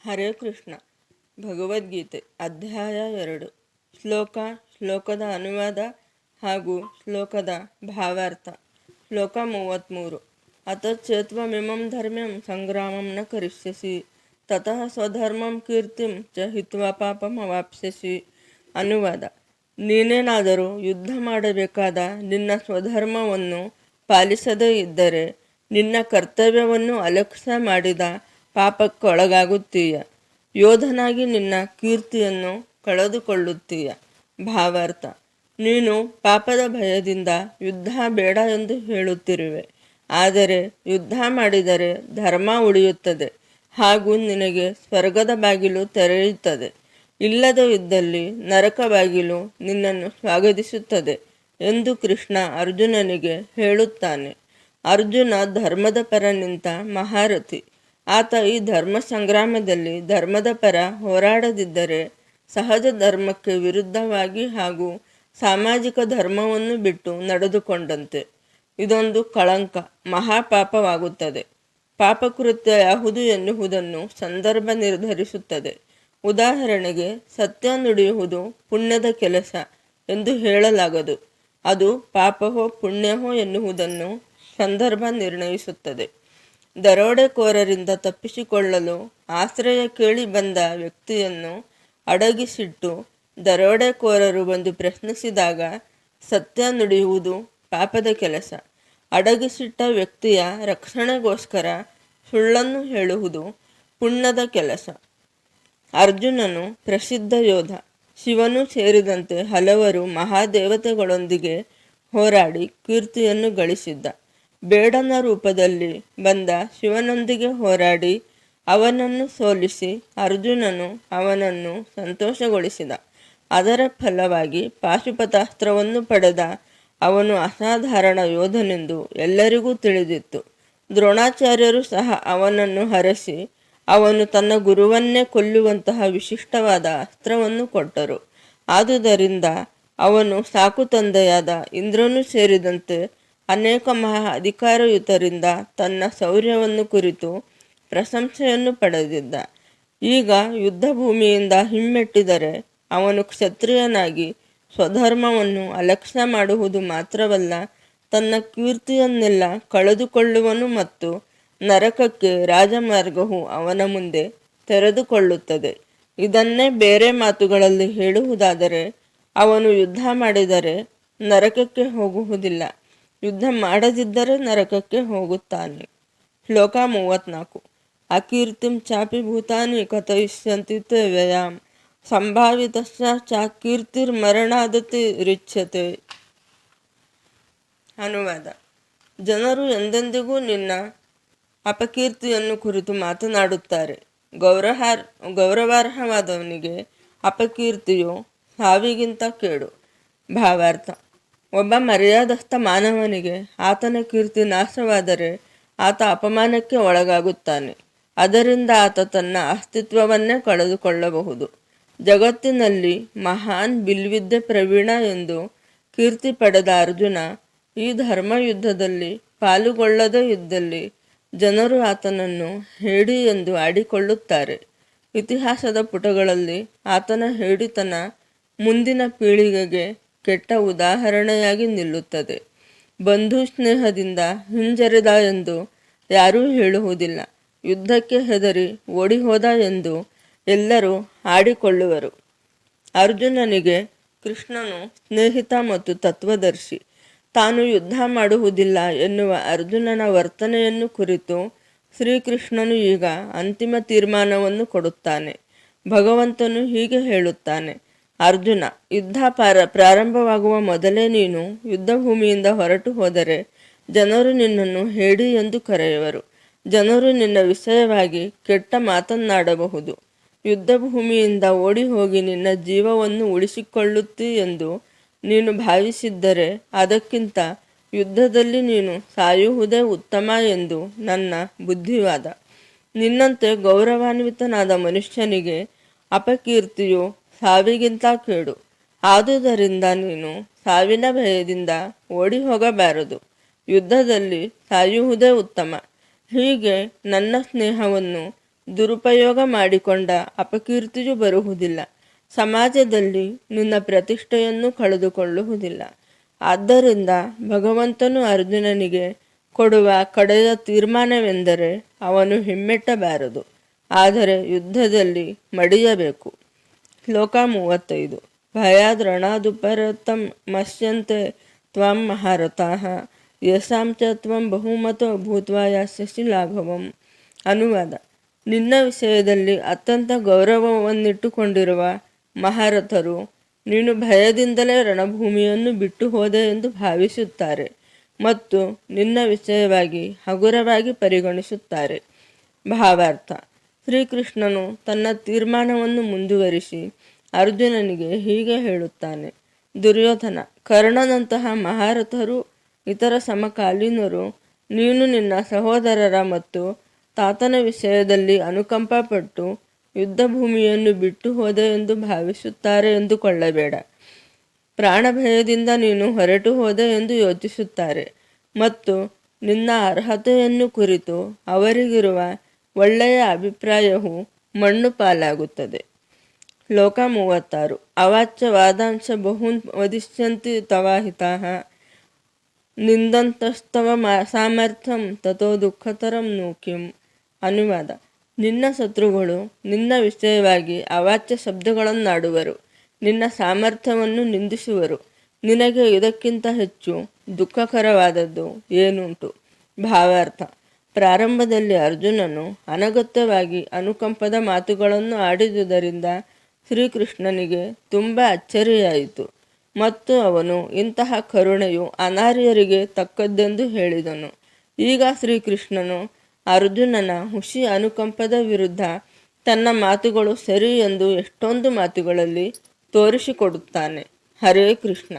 ಹರೇ ಕೃಷ್ಣ. ಭಗವದ್ಗೀತೆ ಅಧ್ಯಾಯ 2. ಶ್ಲೋಕದ ಅನುವಾದ ಹಾಗೂ ಶ್ಲೋಕದ ಭಾವಾರ್ಥ. ಶ್ಲೋಕ 33. ಅತಚೇತ್ವಮಿಮಂ ಧರ್ಮ್ಯಂ ಸಂಗ್ರಾಮಂ ನ ಕರಿಷ್ಯಸಿ ತತಃ ಸ್ವಧರ್ಮಂ ಕೀರ್ತಿಂ ಚ ಹಿತ್ವಾ ಪಾಪಂ ಅವಾಪ್ಸ್ಯಸಿ. ಅನುವಾದ: ನೀನೇನಾದರೂ ಯುದ್ಧ ಮಾಡಬೇಕಾದ ನಿನ್ನ ಸ್ವಧರ್ಮವನ್ನು ಪಾಲಿಸದೇ ಇದ್ದರೆ ನಿನ್ನ ಕರ್ತವ್ಯವನ್ನು ಅಲಕ್ಷ್ಯ ಮಾಡಿದ ಪಾಪಕ್ಕೊಳಗಾಗುತ್ತೀಯ. ಯೋಧನಾಗಿ ನಿನ್ನ ಕೀರ್ತಿಯನ್ನು ಕಳೆದುಕೊಳ್ಳುತ್ತೀಯ. ಭಾವಾರ್ಥ: ನೀನು ಪಾಪದ ಭಯದಿಂದ ಯುದ್ಧ ಬೇಡ ಎಂದು ಹೇಳುತ್ತಿರುವೆ. ಆದರೆ ಯುದ್ಧ ಮಾಡಿದರೆ ಧರ್ಮ ಉಳಿಯುತ್ತದೆ ಹಾಗೂ ನಿನಗೆ ಸ್ವರ್ಗದ ಬಾಗಿಲು ತೆರೆಯುತ್ತದೆ. ಇಲ್ಲದೇ ಇದ್ದಲ್ಲಿ ನರಕ ಬಾಗಿಲು ನಿನ್ನನ್ನು ಸ್ವಾಗತಿಸುತ್ತದೆ ಎಂದು ಕೃಷ್ಣ ಅರ್ಜುನನಿಗೆ ಹೇಳುತ್ತಾನೆ. ಅರ್ಜುನ ಧರ್ಮದ ಪರ ನಿಂತ ಮಹಾರಥಿ. ಆತ ಈ ಧರ್ಮ ಸಂಗ್ರಾಮದಲ್ಲಿ ಧರ್ಮದ ಪರ ಹೋರಾಡದಿದ್ದರೆ ಸಹಜ ಧರ್ಮಕ್ಕೆ ವಿರುದ್ಧವಾಗಿ ಹಾಗೂ ಸಾಮಾಜಿಕ ಧರ್ಮವನ್ನು ಬಿಟ್ಟು ನಡೆದುಕೊಂಡಂತೆ. ಇದೊಂದು ಕಳಂಕ, ಮಹಾಪಾಪವಾಗುತ್ತದೆ. ಪಾಪಕೃತ್ಯ ಯಾವುದು ಎನ್ನುವುದನ್ನು ಸಂದರ್ಭ ನಿರ್ಧರಿಸುತ್ತದೆ. ಉದಾಹರಣೆಗೆ, ಸತ್ಯ ನುಡಿಯುವುದು ಪುಣ್ಯದ ಕೆಲಸ ಎಂದು ಹೇಳಲಾಗದು. ಅದು ಪಾಪವೋ ಪುಣ್ಯವೋ ಎನ್ನುವುದನ್ನು ಸಂದರ್ಭ ನಿರ್ಣಯಿಸುತ್ತದೆ. ದರೋಡೆಕೋರರಿಂದ ತಪ್ಪಿಸಿಕೊಳ್ಳಲು ಆಶ್ರಯ ಕೇಳಿ ಬಂದ ವ್ಯಕ್ತಿಯನ್ನು ಅಡಗಿಸಿಟ್ಟು ದರೋಡೆಕೋರರು ಬಂದು ಪ್ರಶ್ನಿಸಿದಾಗ ಸತ್ಯ ನುಡಿಯುವುದು ಪಾಪದ ಕೆಲಸ. ಅಡಗಿಸಿಟ್ಟ ವ್ಯಕ್ತಿಯ ರಕ್ಷಣೆಗೋಸ್ಕರ ಸುಳ್ಳನ್ನು ಹೇಳುವುದು ಪುಣ್ಯದ ಕೆಲಸ. ಅರ್ಜುನನು ಪ್ರಸಿದ್ಧ ಯೋಧ. ಶಿವನು ಸೇರಿದಂತೆ ಹಲವರು ಮಹಾದೇವತೆಗಳೊಂದಿಗೆ ಹೋರಾಡಿ ಕೀರ್ತಿಯನ್ನು ಗಳಿಸಿದ್ದ. ಬೇಡನ ರೂಪದಲ್ಲಿ ಬಂದ ಶಿವನೊಂದಿಗೆ ಹೋರಾಡಿ ಅವನನ್ನು ಸೋಲಿಸಿ ಅರ್ಜುನನು ಅವನನ್ನು ಸಂತೋಷಗೊಳಿಸಿದ. ಅದರ ಫಲವಾಗಿ ಪಾಶುಪತಾಸ್ತ್ರವನ್ನು ಪಡೆದ ಅವನು ಅಸಾಧಾರಣ ಯೋಧನೆಂದು ಎಲ್ಲರಿಗೂ ತಿಳಿದಿತ್ತು. ದ್ರೋಣಾಚಾರ್ಯರು ಸಹ ಅವನನ್ನು ಹರಸಿ ಅವನು ತನ್ನ ಗುರುವನ್ನೇ ಕೊಲ್ಲುವಂತಹ ವಿಶಿಷ್ಟವಾದ ಅಸ್ತ್ರವನ್ನು ಕೊಟ್ಟರು. ಆದುದರಿಂದ ಅವನು ಸಾಕು ತಂದೆಯಾದ ಇಂದ್ರನೂ ಸೇರಿದಂತೆ ಅನೇಕ ಮಹಾ ಅಧಿಕಾರಯುತರಿಂದ ತನ್ನ ಶೌರ್ಯವನ್ನು ಕುರಿತು ಪ್ರಶಂಸೆಯನ್ನು ಪಡೆದಿದ್ದ. ಈಗ ಯುದ್ಧ ಭೂಮಿಯಿಂದ ಹಿಮ್ಮೆಟ್ಟಿದರೆ ಅವನು ಕ್ಷತ್ರಿಯನಾಗಿ ಸ್ವಧರ್ಮವನ್ನು ಅಲಕ್ಷ್ಯ ಮಾಡುವುದು ಮಾತ್ರವಲ್ಲ, ತನ್ನ ಕೀರ್ತಿಯನ್ನೆಲ್ಲ ಕಳೆದುಕೊಳ್ಳುವನು ಮತ್ತು ನರಕಕ್ಕೆ ರಾಜಮಾರ್ಗವು ಅವನ ಮುಂದೆ ತೆರೆದುಕೊಳ್ಳುತ್ತದೆ. ಇದನ್ನೇ ಬೇರೆ ಮಾತುಗಳಲ್ಲಿ ಹೇಳುವುದಾದರೆ, ಅವನು ಯುದ್ಧ ಮಾಡಿದರೆ ನರಕಕ್ಕೆ ಹೋಗುವುದಿಲ್ಲ, ಯುದ್ಧ ಮಾಡದಿದ್ದರೆ ನರಕಕ್ಕೆ ಹೋಗುತ್ತಾನೆ. ಶ್ಲೋಕ 34. ಅಕೀರ್ತಿಂ ಚಾಪಿ ಭೂತಾನಿ ಕಥಯಿಷ್ಯಂತಿ ತೇ ವ್ಯಯಾಂ ಸಂಭಾವಿತಸ್ಯ ಚ ಕೀರ್ತಿರ್ಮರಣಾದತಿ ರಿಚ್ಯತೆ. ಅನುವಾದ: ಜನರು ಎಂದೆಂದಿಗೂ ನಿನ್ನ ಅಪಕೀರ್ತಿಯನ್ನು ಕುರಿತು ಮಾತನಾಡುತ್ತಾರೆ. ಗೌರವಾರ್ಹವಾದವನಿಗೆ ಅಪಕೀರ್ತಿಯು ಸಾವಿಗಿಂತ ಕೇಡು. ಭಾವಾರ್ಥ: ಒಬ್ಬ ಮರ್ಯಾದಸ್ಥ ಮಾನವನಿಗೆ ಆತನ ಕೀರ್ತಿ ನಾಶವಾದರೆ ಆತ ಅಪಮಾನಕ್ಕೆ ಒಳಗಾಗುತ್ತಾನೆ. ಅದರಿಂದ ಆತ ತನ್ನ ಅಸ್ತಿತ್ವವನ್ನೇ ಕಳೆದುಕೊಳ್ಳಬಹುದು. ಜಗತ್ತಿನಲ್ಲಿ ಮಹಾನ್ ಬಿಲ್ವಿದ್ಯೆ ಪ್ರವೀಣ ಎಂದು ಕೀರ್ತಿ ಪಡೆದ ಅರ್ಜುನ ಈ ಧರ್ಮಯುದ್ಧದಲ್ಲಿ ಪಾಲುಗೊಳ್ಳದೇ ಇದ್ದಲ್ಲಿ ಜನರು ಆತನನ್ನು ಹೇಡಿ ಎಂದು ಆಡಿಕೊಳ್ಳುತ್ತಾರೆ. ಇತಿಹಾಸದ ಪುಟಗಳಲ್ಲಿ ಆತನ ಹೇಡಿತನ ಮುಂದಿನ ಪೀಳಿಗೆಗೆ ಕೆಟ್ಟ ಉದಾಹರಣೆಯಾಗಿ ನಿಲ್ಲುತ್ತದೆ. ಬಂಧು ಸ್ನೇಹದಿಂದ ಹಿಂಜರಿದ ಎಂದು ಯಾರೂ ಹೇಳುವುದಿಲ್ಲ. ಯುದ್ಧಕ್ಕೆ ಹೆದರಿ ಓಡಿಹೋದ ಎಂದು ಎಲ್ಲರೂ ಆಡಿಕೊಳ್ಳುವರು. ಅರ್ಜುನನಿಗೆ ಕೃಷ್ಣನು ಸ್ನೇಹಿತ ಮತ್ತು ತತ್ವದರ್ಶಿ. ತಾನು ಯುದ್ಧ ಮಾಡುವುದಿಲ್ಲ ಎನ್ನುವ ಅರ್ಜುನನ ವರ್ತನೆಯನ್ನು ಕುರಿತು ಶ್ರೀಕೃಷ್ಣನು ಈಗ ಅಂತಿಮ ತೀರ್ಮಾನವನ್ನು ಕೊಡುತ್ತಾನೆ. ಭಗವಂತನು ಹೀಗೆ ಹೇಳುತ್ತಾನೆ: ಅರ್ಜುನ, ಯುದ್ಧ ಪ್ರಾರಂಭವಾಗುವ ಮೊದಲೇ ನೀನು ಯುದ್ಧ ಭೂಮಿಯಿಂದ ಹೊರಟು ಹೋದರೆ ಜನರು ನಿನ್ನನ್ನು ಹೇಡಿ ಎಂದು ಕರೆಯುವರು. ಜನರು ನಿನ್ನ ವಿಷಯವಾಗಿ ಕೆಟ್ಟ ಮಾತನ್ನಾಡಬಹುದು. ಯುದ್ಧ ಭೂಮಿಯಿಂದ ಓಡಿ ಹೋಗಿ ನಿನ್ನ ಜೀವವನ್ನು ಉಳಿಸಿಕೊಳ್ಳುತ್ತಿ ಎಂದು ನೀನು ಭಾವಿಸಿದ್ದರೆ ಅದಕ್ಕಿಂತ ಯುದ್ಧದಲ್ಲಿ ನೀನು ಸಾಯುವುದೇ ಉತ್ತಮ ಎಂದು ನನ್ನ ಬುದ್ಧಿವಾದ. ನಿನ್ನಂತೆ ಗೌರವಾನ್ವಿತನಾದ ಮನುಷ್ಯನಿಗೆ ಅಪಕೀರ್ತಿಯು ಸಾವಿಗಿಂತ ಕೇಡು. ಆದುದರಿಂದ ನೀನು ಸಾವಿನ ಭಯದಿಂದ ಓಡಿ ಹೋಗಬಾರದು. ಯುದ್ಧದಲ್ಲಿ ಸಾಯುವುದೇ ಉತ್ತಮ. ಹೀಗೆ ನನ್ನ ಸ್ನೇಹವನ್ನು ದುರುಪಯೋಗ ಮಾಡಿಕೊಂಡ ಅಪಕೀರ್ತಿಯು ಬರುವುದಿಲ್ಲ. ಸಮಾಜದಲ್ಲಿ ನಿನ್ನ ಪ್ರತಿಷ್ಠೆಯನ್ನು ಕಳೆದುಕೊಳ್ಳುವುದಿಲ್ಲ. ಆದ್ದರಿಂದ ಭಗವಂತನು ಅರ್ಜುನನಿಗೆ ಕೊಡುವ ಕಡೆಯ ತೀರ್ಮಾನವೆಂದರೆ ಅವನು ಹಿಮ್ಮೆಟ್ಟಬಾರದು, ಆದರೆ ಯುದ್ಧದಲ್ಲಿ ಮಡಿಯಬೇಕು. ಶ್ಲೋಕ 35. ಭಯಾದ್ರಣಾದುಪರತಂ ಮಸ್ಯಂತೆ ತ್ವಂ ಮಹಾರಥಾಃ ಯಶಾಂ ಚ ತ್ವಂ ಬಹುಮತೋ ಭೂತ್ವಾ ಯಾಸ್ಯಸಿ ಲಾಘವಂ. ಅನುವಾದ: ನಿನ್ನ ವಿಷಯದಲ್ಲಿ ಅತ್ಯಂತ ಗೌರವವನ್ನಿಟ್ಟುಕೊಂಡಿರುವ ಮಹಾರಥರು ನೀನು ಭಯದಿಂದಲೇ ರಣಭೂಮಿಯನ್ನು ಬಿಟ್ಟು ಹೋದೆ ಎಂದು ಭಾವಿಸುತ್ತಾರೆ ಮತ್ತು ನಿನ್ನ ವಿಷಯವಾಗಿ ಹಗುರವಾಗಿ ಪರಿಗಣಿಸುತ್ತಾರೆ. ಭಾವಾರ್ಥ: ಶ್ರೀಕೃಷ್ಣನು ತನ್ನ ತೀರ್ಮಾನವನ್ನು ಮುಂದುವರಿಸಿ ಅರ್ಜುನನಿಗೆ ಹೀಗೆ ಹೇಳುತ್ತಾನೆ. ದುರ್ಯೋಧನ, ಕರ್ಣನಂತಹ ಮಹಾರಥರು, ಇತರ ಸಮಕಾಲೀನರು ನೀನು ನಿನ್ನ ಸಹೋದರರ ಮತ್ತು ತಾತನ ವಿಷಯದಲ್ಲಿ ಅನುಕಂಪ ಪಟ್ಟು ಯುದ್ಧಭೂಮಿಯನ್ನು ಬಿಟ್ಟು ಹೋದೆ ಎಂದು ಭಾವಿಸುತ್ತಾರೆ ಎಂದುಕೊಳ್ಳಬೇಡ. ಪ್ರಾಣಭಯದಿಂದ ನೀನು ಹೊರಟು ಹೋದೆ ಎಂದು ಯೋಚಿಸುತ್ತಾರೆ ಮತ್ತು ನಿನ್ನ ಅರ್ಹತೆಯನ್ನು ಕುರಿತು ಅವರಿಗಿರುವ ಒಳ್ಳೆಯ ಅಭಿಪ್ರಾಯವು ಮಣ್ಣು ಪಾಲಾಗುತ್ತದೆ. ಶ್ಲೋಕ 36. ಅವಾಚ್ಯ ವಾದಾಂಶ ಬಹೂನ್ ವದಿಷ್ಯಂತಿ ತವ ಹಿತಾಃ ನಿಂದಂತಸ್ತವ ಸಾಮರ್ಥ್ಯಂ ತಥೋ ದುಃಖತರಂ ನು ಕಿಂ. ಅನುವಾದ: ನಿನ್ನ ಶತ್ರುಗಳು ನಿನ್ನ ವಿಷಯವಾಗಿ ಅವಾಚ್ಯ ಶಬ್ದಗಳನ್ನಾಡುವರು, ನಿನ್ನ ಸಾಮರ್ಥ್ಯವನ್ನು ನಿಂದಿಸುವರು. ನಿನಗೆ ಇದಕ್ಕಿಂತ ಹೆಚ್ಚು ದುಃಖಕರವಾದದ್ದು ಏನುಂಟು? ಭಾವಾರ್ಥ: ಪ್ರಾರಂಭದಲ್ಲಿ ಅರ್ಜುನನು ಅನಗತ್ಯವಾಗಿ ಅನುಕಂಪದ ಮಾತುಗಳನ್ನು ಆಡಿದುದರಿಂದ ಶ್ರೀಕೃಷ್ಣನಿಗೆ ತುಂಬ ಅಚ್ಚರಿಯಾಯಿತು ಮತ್ತು ಅವನು ಇಂತಹ ಕರುಣೆಯು ಅನಾರ್ಯರಿಗೆ ತಕ್ಕದ್ದೆಂದು ಹೇಳಿದನು. ಈಗ ಶ್ರೀಕೃಷ್ಣನು ಅರ್ಜುನನ ಹುಸಿ ಅನುಕಂಪದ ವಿರುದ್ಧ ತನ್ನ ಮಾತುಗಳು ಸರಿ ಎಂದು ಎಷ್ಟೊಂದು ಮಾತುಗಳಲ್ಲಿ ತೋರಿಸಿಕೊಡುತ್ತಾನೆ. ಹರೇ ಕೃಷ್ಣ.